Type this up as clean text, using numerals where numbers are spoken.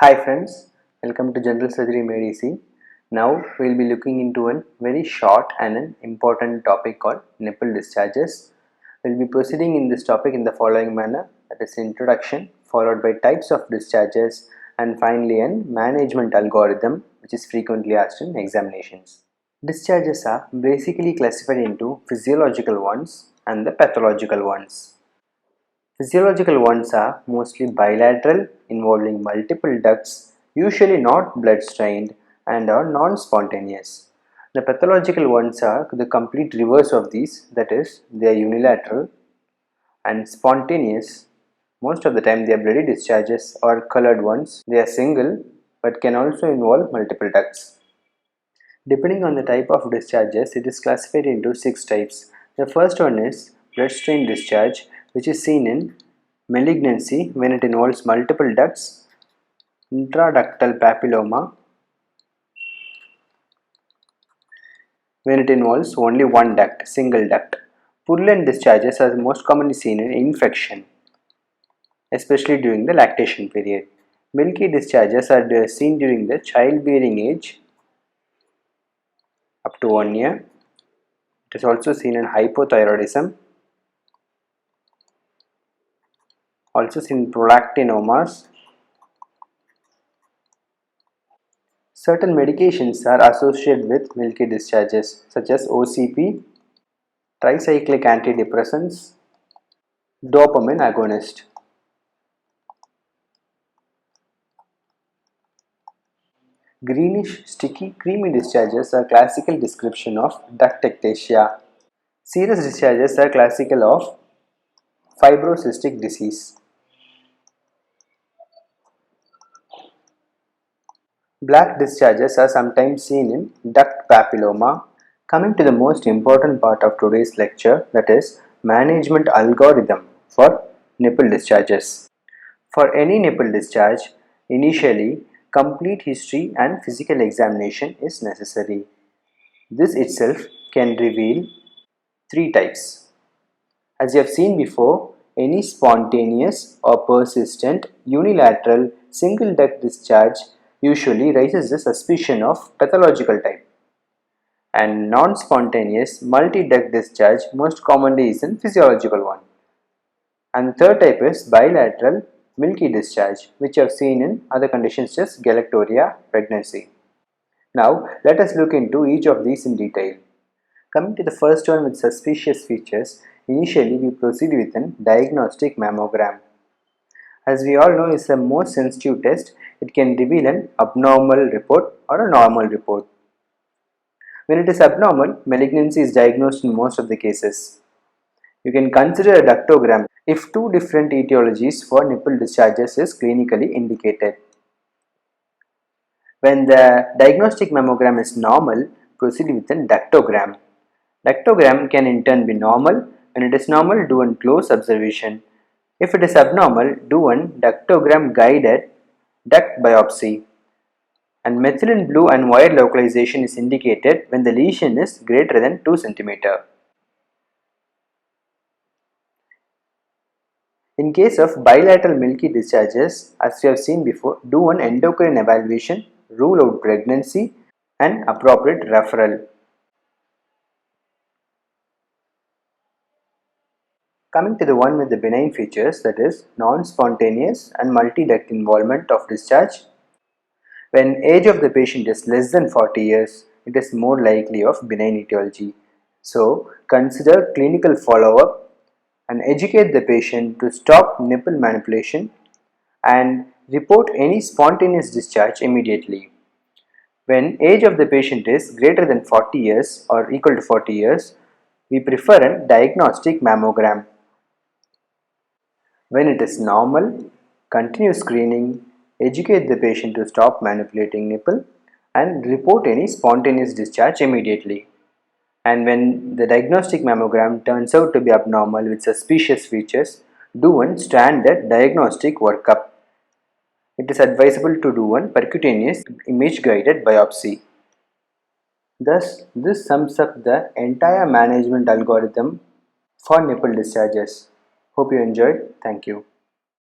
Hi friends, welcome to General Surgery Made Easy. Now we will be looking into a very short and an important topic called nipple discharges. We will be proceeding in this topic in the following manner, that is introduction followed by types of discharges and finally an management algorithm which is frequently asked in examinations. Discharges are basically classified into physiological ones and the pathological ones. Physiological ones are mostly bilateral, involving multiple ducts, usually not blood-stained and are non-spontaneous. The pathological ones are the complete reverse of these, that is, they are unilateral and spontaneous. Most of the time they are bloody discharges or colored ones. They are single but can also involve multiple ducts. Depending on the type of discharges, it is classified into 6 types. The first one is blood-stained discharge, which is seen in malignancy when it involves multiple ducts, intraductal papilloma when it involves only one duct, single duct. Purulent discharges are most commonly seen in infection, especially during the lactation period. Milky discharges are seen during the childbearing age up to 1 year. It is also seen in hypothyroidism, also seen in prolactinomas. Certain medications are associated with milky discharges such as OCP, tricyclic antidepressants, dopamine agonist. Greenish, sticky, creamy discharges are classical description of ductectasia. Serous discharges are classical of fibrocystic disease. Black discharges are sometimes seen in duct papilloma. Coming to the most important part of today's lecture, that is management algorithm for nipple discharges. For any nipple discharge, initially complete history and physical examination is necessary. This itself can reveal 3 types. As you have seen before, any spontaneous or persistent unilateral single duct discharge usually raises the suspicion of pathological type, and non-spontaneous multi-duct discharge most commonly is a physiological one. And the third type is bilateral milky discharge, which I have seen in other conditions such as galactorrhea, pregnancy. Now let us look into each of these in detail. Coming to the first one with suspicious features, initially we proceed with a diagnostic mammogram. As we all know, it's a most sensitive test. It can reveal an abnormal report or a normal report. When it is abnormal, malignancy is diagnosed in most of the cases. You can consider a ductogram if 2 different etiologies for nipple discharges is clinically indicated. When the diagnostic mammogram is normal, proceed with a ductogram. Ductogram can in turn be normal. When it is normal, do a close observation. If it is abnormal, do a ductogram guided duct biopsy. And methylene blue and white localization is indicated when the lesion is greater than 2 cm. In case of bilateral milky discharges, as we have seen before, do an endocrine evaluation, rule out pregnancy and appropriate referral. Coming to the one with the benign features, that is non-spontaneous and multi-duct involvement of discharge. When age of the patient is less than 40 years, it is more likely of benign etiology. So consider clinical follow-up and educate the patient to stop nipple manipulation and report any spontaneous discharge immediately. When age of the patient is greater than 40 years or equal to 40 years, we prefer a diagnostic mammogram. When it is normal, continue screening, educate the patient to stop manipulating nipple and report any spontaneous discharge immediately. And when the diagnostic mammogram turns out to be abnormal with suspicious features, do one standard diagnostic workup. It is advisable to do one percutaneous image guided biopsy. Thus, this sums up the entire management algorithm for nipple discharges. Hope you enjoyed. Thank you.